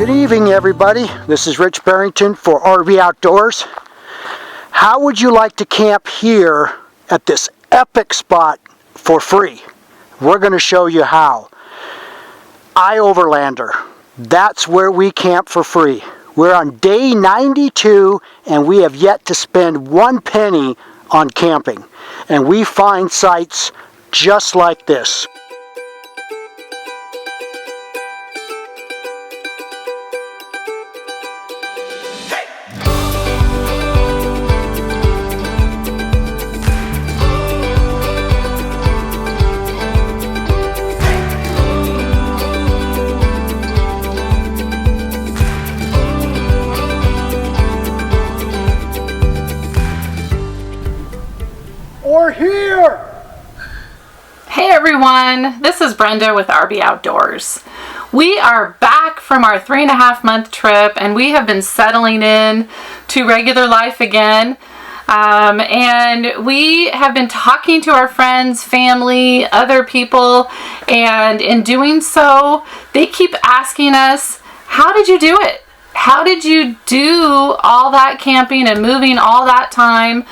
Good evening, everybody. This is Rich Barrington for RV Outdoors. How would you like to camp here at this epic spot for free? We're going to show you how. IOVERLANDER. That's where we camp for free. We're on day 92 and we have yet to spend 1 penny on camping. And we find sites just like this. Or here! Hey everyone, this is Brenda with RV Outdoors. We are back from our 3.5-month trip and we have been settling in to regular life again. And we have been talking to our friends, family, other people, and in doing so, they keep asking us, how did you do it? How did you do all that camping and moving all that time?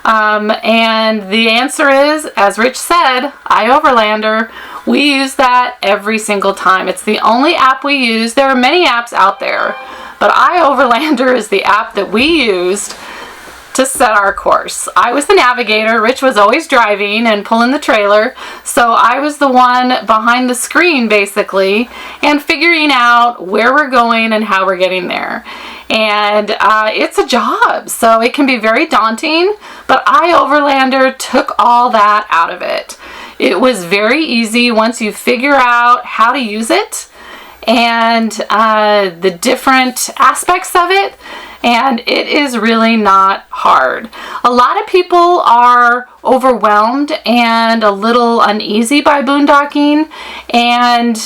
And the answer is, as Rich said, IOVERLANDER. We use that every single time. It's the only app we use. There are many apps out there, but IOVERLANDER is the app that we used to set our course. I was the navigator. Rich was always driving and pulling the trailer. So I was the one behind the screen basically and figuring out where we're going and how we're getting there. And it's a job, so it can be very daunting, but IOVERLANDER took all that out of it. It was very easy once you figure out how to use it and the different aspects of it, and it is really not hard. A lot of people are overwhelmed and a little uneasy by boondocking, and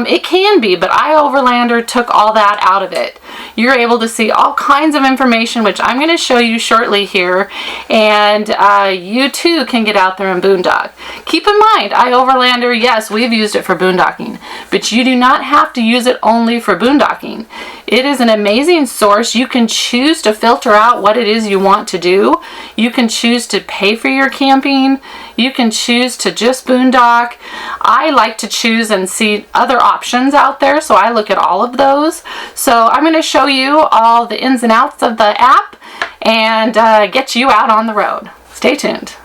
it can be, but IOVERLANDER took all that out of it. You're able to see all kinds of information, which I'm going to show you shortly here, and you too can get out there and boondock. Keep in mind, IOVERLANDER, yes, we've used it for boondocking, but you do not have to use it only for boondocking. It is an amazing source. You can choose to filter out what it is you want to do. You can choose to pay for your camping. You can choose to just boondock. I like to choose and see other options out there, so I look at all of those. So I'm going to show you all the ins and outs of the app and get you out on the road. Stay tuned.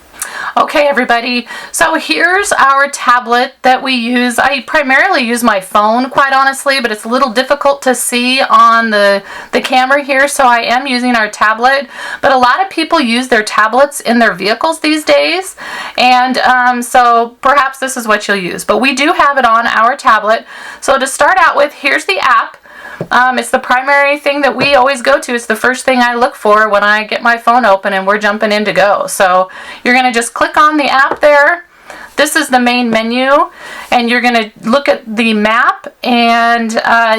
Okay everybody, so here's our tablet that we use. I primarily use my phone, quite honestly, but it's a little difficult to see on the camera here, so I am using our tablet. But a lot of people use their tablets in their vehicles these days, and so perhaps this is what you'll use. But we do have it on our tablet. So to start out with, here's the app. It's the primary thing that we always go to. It's the first thing I look for when I get my phone open and we're jumping in to go. So you're going to just click on the app there. This is the main menu, and you're going to look at the map, and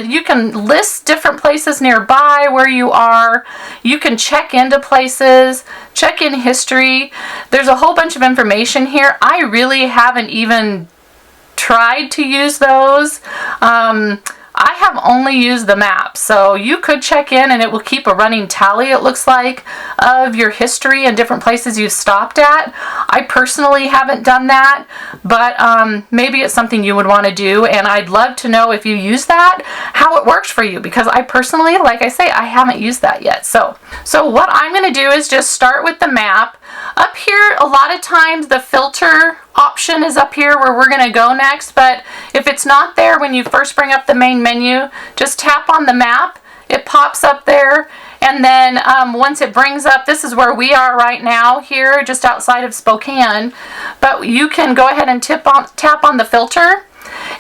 you can list different places nearby where you are. You can check into places, check in history. There's a whole bunch of information here. I really haven't even tried to use those. I have only used the map, so you could check in and it will keep a running tally, it looks like, of your history and different places you've stopped at. I personally haven't done that, but maybe it's something you would want to do, and I'd love to know if you use that, how it works for you, because I personally, like I say, I haven't used that yet. So what I'm going to do is just start with the map. Up here, a lot of times the filter option is up here where we're going to go next, but if it's not there when you first bring up the main menu, just tap on the map. It pops up there, and then once it brings up, this is where we are right now here, just outside of Spokane, but you can go ahead and tap on the filter,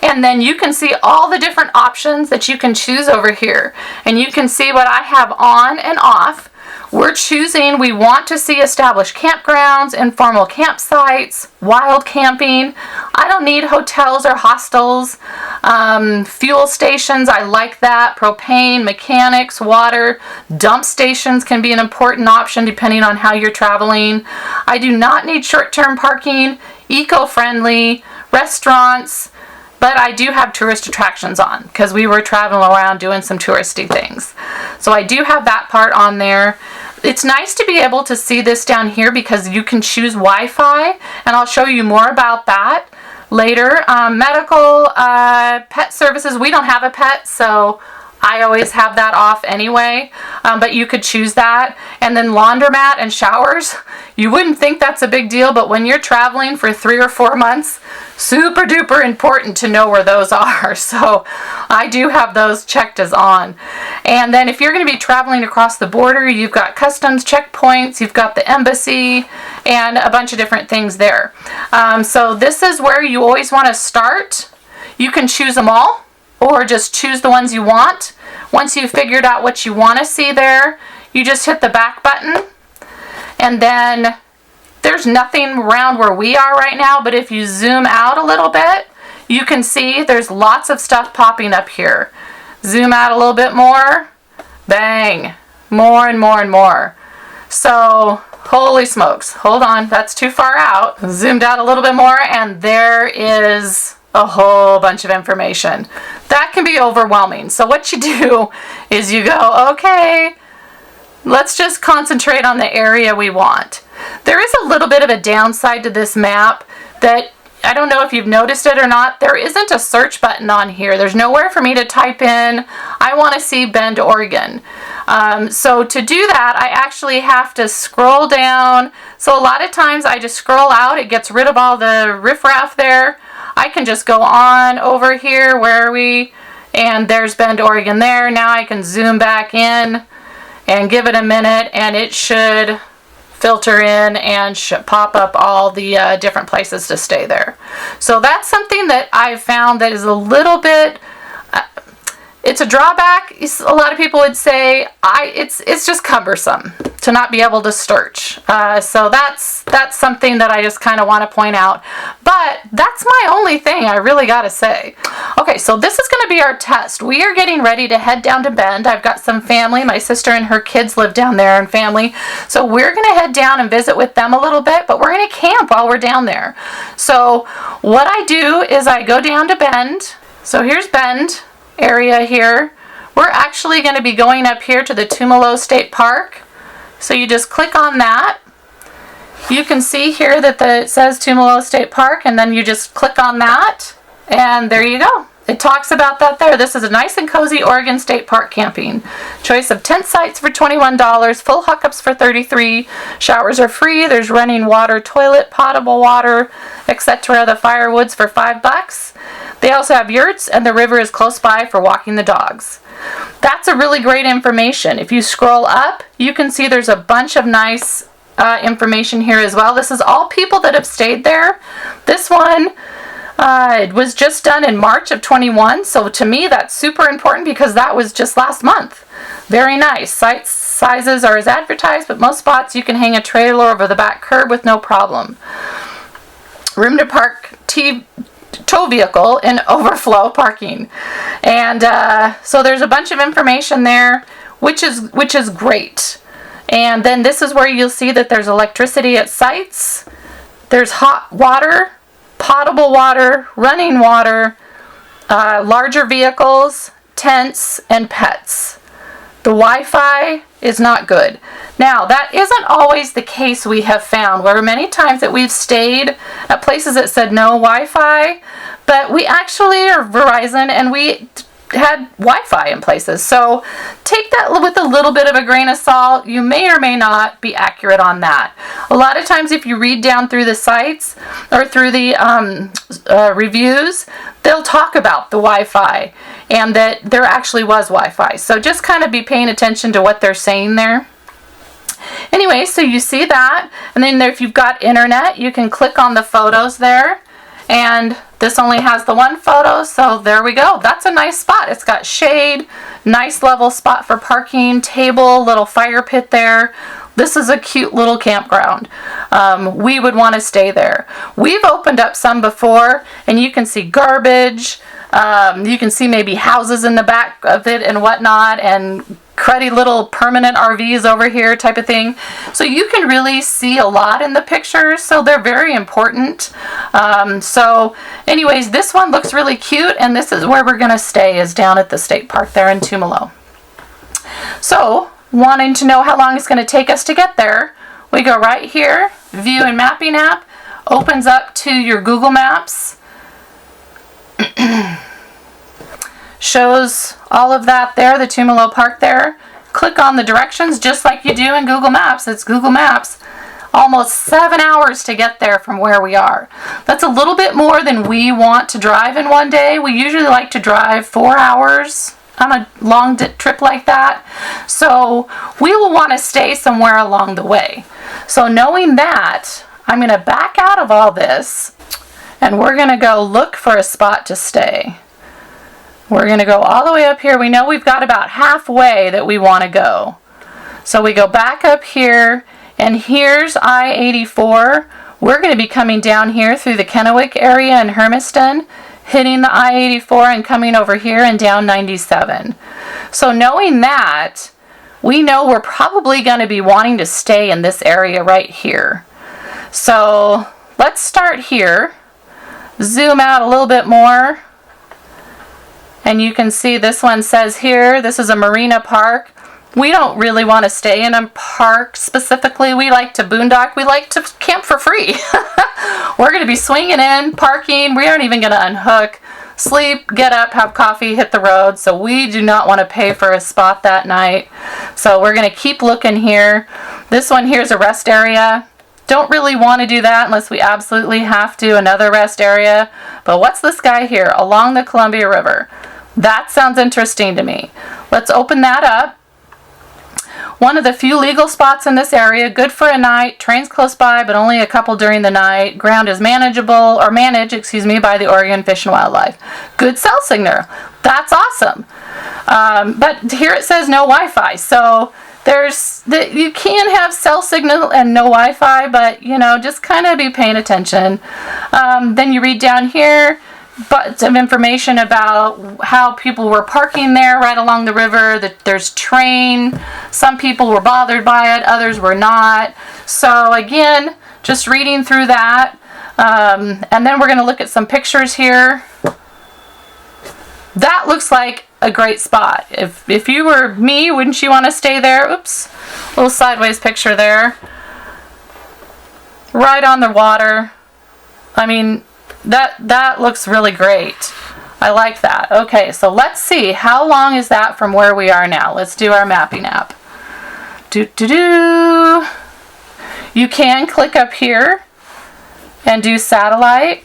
and then you can see all the different options that you can choose over here, and you can see what I have on and off. We're choosing, we want to see established campgrounds, informal campsites, wild camping. I don't need hotels or hostels. Fuel stations, I like that. Propane, mechanics, water. Dump stations can be an important option depending on how you're traveling. I do not need short-term parking. Eco-friendly, restaurants, but I do have tourist attractions on because we were traveling around doing some touristy things. So I do have that part on there. It's nice to be able to see this down here because you can choose Wi-Fi, and I'll show you more about that later. Medical, pet services. We don't have a pet, so I always have that off anyway, but you could choose that. And then laundromat and showers. You wouldn't think that's a big deal, but when you're traveling for 3 or 4 months, super duper important to know where those are. So I do have those checked as on. And then if you're going to be traveling across the border, you've got customs checkpoints, you've got the embassy, and a bunch of different things there. So this is where you always want to start. You can choose them all, or just choose the ones you want. Once you've figured out what you want to see there, you just hit the back button, and then there's nothing around where we are right now, but if you zoom out a little bit, you can see there's lots of stuff popping up here. Zoom out a little bit more, bang, more and more and more. So, holy smokes, hold on, that's too far out. Zoomed out a little bit more, and there is a whole bunch of information. That can be overwhelming. So what you do is you go, okay, let's just concentrate on the area we want. There is a little bit of a downside to this map that I don't know if you've noticed it or not. There isn't a search button on here. There's nowhere for me to type in, I want to see Bend, Oregon. So to do that, I actually have to scroll down. So a lot of times I just scroll out. It gets rid of all the riffraff there. I can just go on over here, where are we? And there's Bend, Oregon there. Now I can zoom back in and give it a minute, and it should filter in and pop up all the different places to stay there. So that's something that I've found that is a little bit, it's a drawback. A lot of people would say it's just cumbersome to not be able to search. So that's something that I just kind of want to point out. But that's my only thing I really got to say. Okay, so this is going to be our test. We are getting ready to head down to Bend. I've got some family. My sister and her kids live down there and family. So we're going to head down and visit with them a little bit, but we're going to camp while we're down there. So what I do is I go down to Bend. So here's Bend area here. We're actually going to be going up here to the Tumalo State Park. So you just click on that. You can see here that it says Tumalo State Park, and then you just click on that, and there you go. It talks about that there. This is a nice and cozy Oregon State Park camping. Choice of tent sites for $21, full hookups for $33. Showers are free. There's running water, toilet, potable water, etc. The firewood's for $5. They also have yurts, and the river is close by for walking the dogs. That's a really great information. If you scroll up, you can see there's a bunch of nice information here as well. This is all people that have stayed there. This one it was just done in March of 21, so to me that's super important because that was just last month. Very nice. Site sizes are as advertised, but most spots you can hang a trailer over the back curb with no problem. Room to park tow vehicle in overflow parking. And so there's a bunch of information there, which is great. And then this is where you'll see that there's electricity at sites. There's hot water, potable water, running water, larger vehicles, tents, and pets. The Wi-Fi is not good. Now, that isn't always the case, we have found, where many times that we've stayed at places that said no Wi-Fi, but we actually are Verizon and we had Wi-Fi in places. So take that with a little bit of a grain of salt. You may or may not be accurate on that. A lot of times if you read down through the sites or through the reviews, they'll talk about the Wi-Fi and that there actually was Wi-Fi. So just kind of be paying attention to what they're saying there. Anyway, so you see that, and then if you've got internet, you can click on the photos there, and this only has the one photo, so there we go. That's a nice spot. It's got shade, nice level spot for parking, table, little fire pit there. This is a cute little campground. We would want to stay there. We've opened up some before, and you can see garbage. You can see maybe houses in the back of it and whatnot, and cruddy little permanent RVs over here type of thing. So you can really see a lot in the pictures, so they're very important. So anyways, this one looks really cute, and this is where we're going to stay, is down at the state park there in Tumalo. So wanting to know how long it's going to take us to get there, we go right here, View and Mapping app, opens up to your Google Maps, shows all of that there, the Tumalo Park there. Click on the directions just like you do in Google Maps. It's Google Maps. Almost 7 hours to get there from where we are. That's a little bit more than we want to drive in one day. We usually like to drive 4 hours on a long trip like that. So we will want to stay somewhere along the way. So knowing that, I'm going to back out of all this, and we're going to go look for a spot to stay. We're going to go all the way up here. We know we've got about halfway that we want to go. So we go back up here, and here's I-84. We're going to be coming down here through the Kennewick area in Hermiston, hitting the I-84 and coming over here and down 97. So knowing that, we know we're probably going to be wanting to stay in this area right here. So let's start here. Zoom out a little bit more. And you can see this one says here, this is a marina park. We don't really want to stay in a park specifically. We like to boondock. We like to camp for free. We're going to be swinging in, parking. We aren't even going to unhook, sleep, get up, have coffee, hit the road. So we do not want to pay for a spot that night. So we're going to keep looking here. This one here is a rest area. Don't really want to do that unless we absolutely have to. Another rest area. But what's this guy here? Along the Columbia River. That sounds interesting to me. Let's open that up. One of the few legal spots in this area, good for a night, trains close by, but only a couple during the night. Ground is manageable, or managed, by the Oregon Fish and Wildlife. Good cell signal. That's awesome. But here it says no Wi-Fi, so you can have cell signal and no Wi-Fi, but just kind of be paying attention. Then you read down here, but some information about how people were parking there right along the river, that there's train. Some people were bothered by it, others were not. So again, just reading through that. And then we're going to look at some pictures here. That looks like a great spot. If you were me, wouldn't you want to stay there? Oops, little sideways picture there. Right on the water. I mean, that looks really great. I like that. Okay, so let's see. How long is that from where we are now? Let's do our mapping app. You can click up here and do satellite.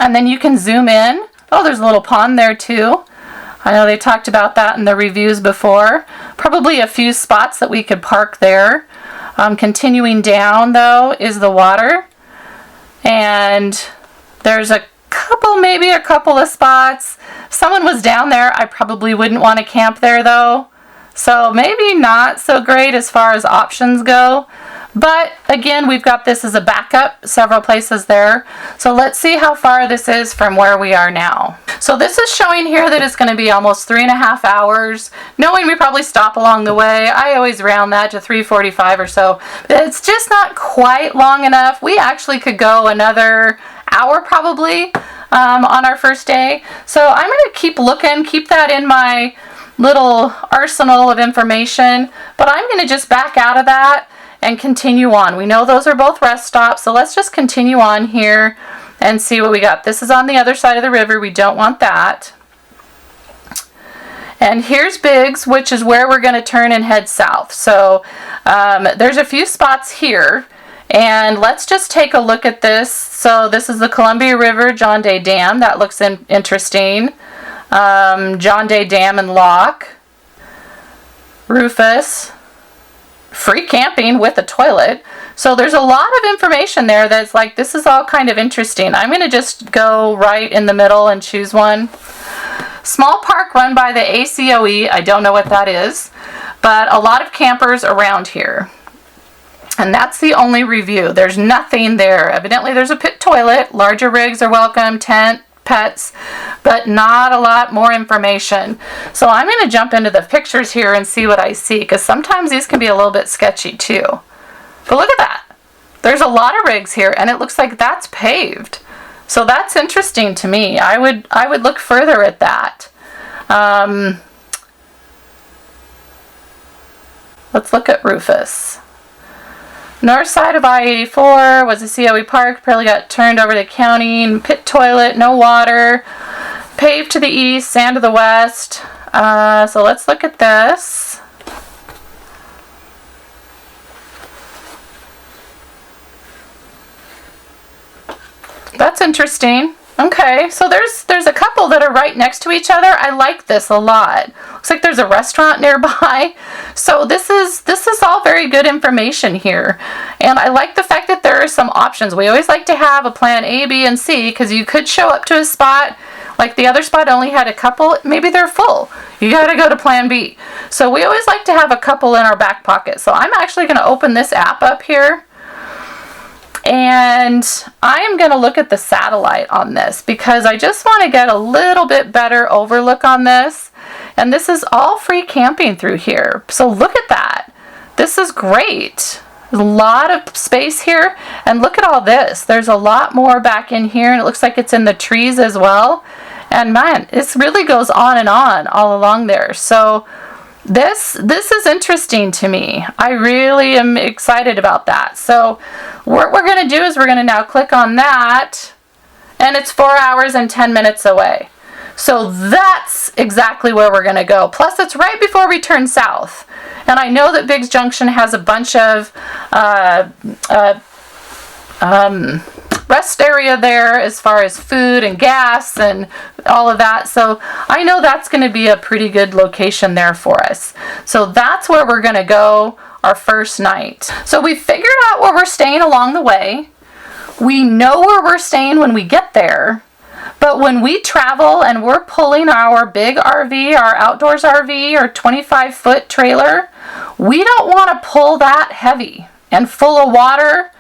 And then you can zoom in. Oh, there's a little pond there too. I know they talked about that in the reviews before. Probably a few spots that we could park there. Continuing down though is the water. And there's maybe a couple of spots. If someone was down there, I probably wouldn't want to camp there though. So maybe not so great as far as options go. But again, we've got this as a backup, several places there. So let's see how far this is from where we are now. So this is showing here that it's going to be almost 3.5 hours. Knowing we probably stop along the way, I always round that to 3:45 or so. It's just not quite long enough. We actually could go another hour probably on our first day. So I'm going to keep looking, keep that in my little arsenal of information. But I'm going to just back out of that and continue on. We know those are both rest stops, so let's just continue on here and see what we got. This is on the other side of the river. We don't want that. And here's Biggs, which is where we're going to turn and head south. So there's a few spots here, and let's just take a look at this. So this is the Columbia River John Day Dam. That looks interesting. John Day Dam and Lock. Rufus. Free camping with a toilet. So there's a lot of information there that's like, this is all kind of interesting. I'm going to just go right in the middle and choose one. Small park run by the ACOE. I don't know what that is, but a lot of campers around here. And that's the only review. There's nothing there. Evidently there's a pit toilet. Larger rigs are welcome, tent, pets, but not a lot more information. So I'm going to jump into the pictures here and see what I see, because sometimes these can be a little bit sketchy too. But look at that. There's a lot of rigs here, and it looks like that's paved. So that's interesting to me. I would look further at that. Let's look at Rufus. North side of I-84 was a COE park. Apparently got turned over to the county. Pit toilet, no water. Paved to the east, sand to the west. So let's look at this. That's interesting. Okay, so there's a couple that are right next to each other. I like this a lot. Looks like there's a restaurant nearby. So this is all very good information here. And I like the fact that there are some options. We always like to have a plan A, B, and C, because you could show up to a spot, like the other spot only had a couple, maybe they're full. You gotta go to plan B. So we always like to have a couple in our back pocket. So I'm actually gonna open this app up here. And I am going to look at the satellite on this because I just want to get a little bit better overlook on this. And this is all free camping through here. So look at that. This is great. There's a lot of space here. And look at all this. There's a lot more back in here, and it looks like it's in the trees as well. And man, this really goes on and on all along there. So this is interesting to me. I really am excited about that. So what we're going to do is we're going to now click on that, and it's 4 hours and 10 minutes away. So that's exactly where we're going to go. Plus it's right before we turn south. And I know that Biggs Junction has a bunch of rest area there as far as food and gas and all of that. So I know that's going to be a pretty good location there for us. So that's where we're going to go our first night. So we figured out where we're staying along the way. We know where we're staying when we get there. But when we travel and we're pulling our big RV, our outdoors RV or 25-foot trailer, we don't want to pull that heavy and full of water.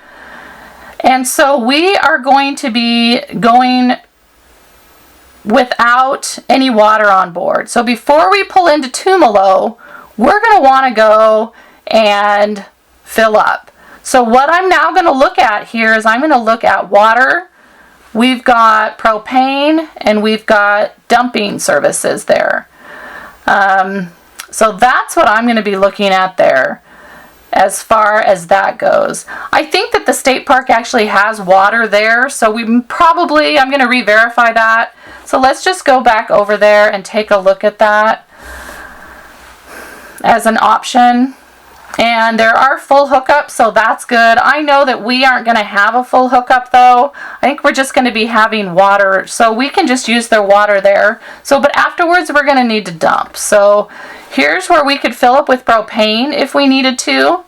And so we are going to be going without any water on board. So before we pull into Tumalo, we're going to want to go and fill up. So what I'm now going to look at here is I'm going to look at water. We've got propane and we've got dumping services there. So that's what I'm going to be looking at there as far as that goes. I think that the state park actually has water there, so I'm going to re-verify that. So let's just go back over there and take a look at that as an option. And there are full hookups, so that's good. I know that we aren't going to have a full hookup though. I think we're just going to be having water, so we can just use their water there. So, but afterwards we're going to need to dump. So here's where we could fill up with propane if we needed to.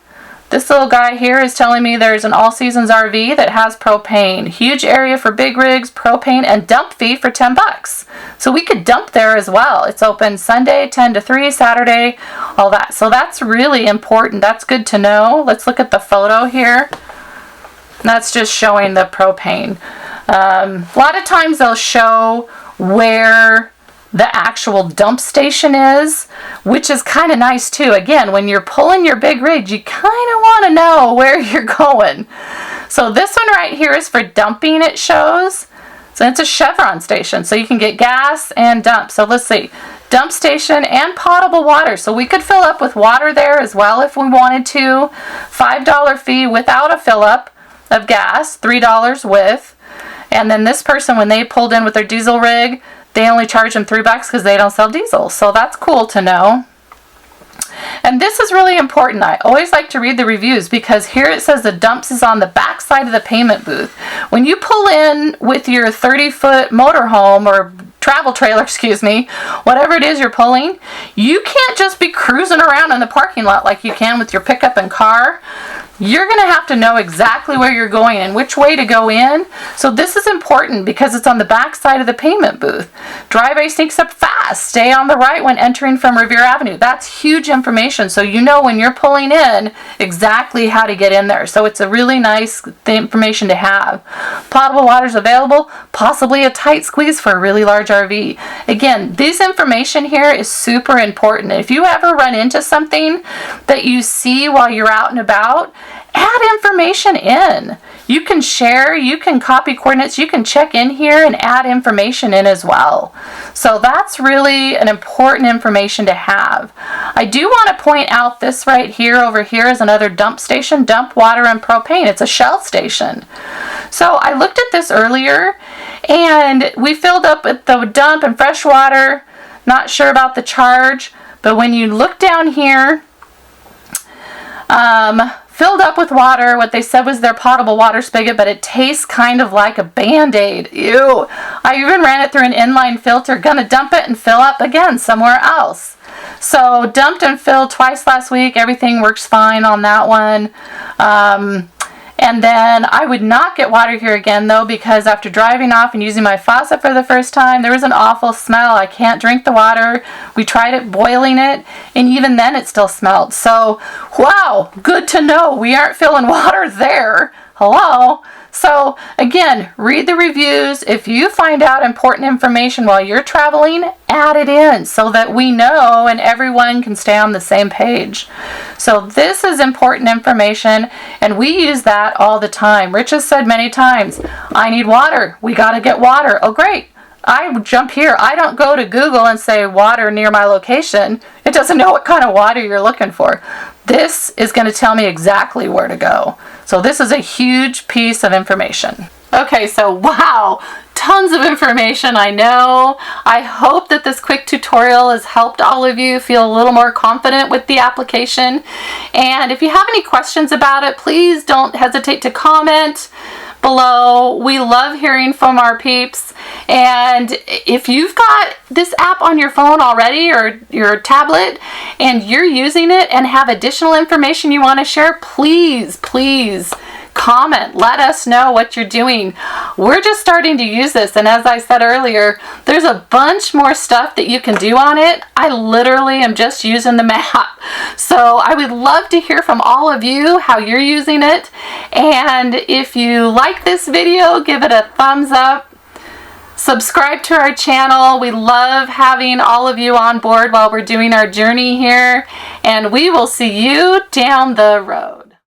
This little guy here is telling me there's an all seasons RV that has propane. Huge area for big rigs, propane, and dump fee for $10. So we could dump there as well. It's open Sunday 10 to 3, Saturday, all that. So that's really important. That's good to know. Let's look at the photo here. That's just showing the propane. A lot of times they'll show where the actual dump station is, which is kind of nice too. Again, when you're pulling your big rig, you kind of want to know where you're going. So this one right here is for dumping, it shows. So it's a Chevron station, so you can get gas and dump. So let's see, dump station and potable water. So we could fill up with water there as well if we wanted to. $5 fee without a fill up of gas, $3 with. And then this person, when they pulled in with their diesel rig, they only charge them $3 because they don't sell diesel. So that's cool to know. And this is really important. I always like to read the reviews because here it says the dumps is on the back side of the payment booth. When you pull in with your 30-foot motorhome or travel trailer, excuse me, whatever it is you're pulling, you can't just be cruising around in the parking lot like you can with your pickup and car. you're going to have to know exactly where you're going and which way to go in. So this is important because it's on the back side of the payment booth. Driveway sneaks up fast. Stay on the right when entering from Revere Avenue. That's huge information. So you know when you're pulling in exactly how to get in there. So it's a really nice information to have. Potable water is available. Possibly a tight squeeze for a really large RV. Again, this information here is super important. If you ever run into something that you see while you're out and about, add information in. You can share, you can copy coordinates, you can check in here and add information in as well. So that's really an important information to have. I do want to point out this right here, over here is another dump station, dump water and propane. It's a Shell station. So I looked at this earlier and we filled up with the dump and fresh water. Not sure about the charge, but when you look down here, filled up with water. What they said was their potable water spigot, but it tastes kind of like a Band-Aid. Ew. I even ran it through an inline filter. Gonna dump it and fill up again somewhere else. So dumped and filled twice last week. Everything works fine on that one. And then I would not get water here again though, because after driving off and using my faucet for the first time, there was an awful smell. I can't drink the water. We tried it, boiling it, and even then it still smelled. So, wow, good to know. We aren't filling water there. Hello? So again, read the reviews. If you find out important information while you're traveling, add it in so that we know and everyone can stay on the same page. So this is important information and we use that all the time. Rich has said many times, I need water. We got to get water. Oh, great. I jump here. I don't go to Google and say water near my location. It doesn't know what kind of water you're looking for. This is going to tell me exactly where to go. So this is a huge piece of information. Okay, so wow, tons of information, I know. I hope that this quick tutorial has helped all of you feel a little more confident with the application. And if you have any questions about it, please don't hesitate to comment below. We love hearing from our peeps. And if you've got this app on your phone already or your tablet and you're using it and have additional information you want to share, please comment. Let us know what you're doing. We're just starting to use this, and as I said earlier, there's a bunch more stuff that you can do on it. I literally am just using the map. So I would love to hear from all of you how you're using it. And if you like this video, give it a thumbs up. Subscribe to our channel. We love having all of you on board while we're doing our journey here, and we will see you down the road.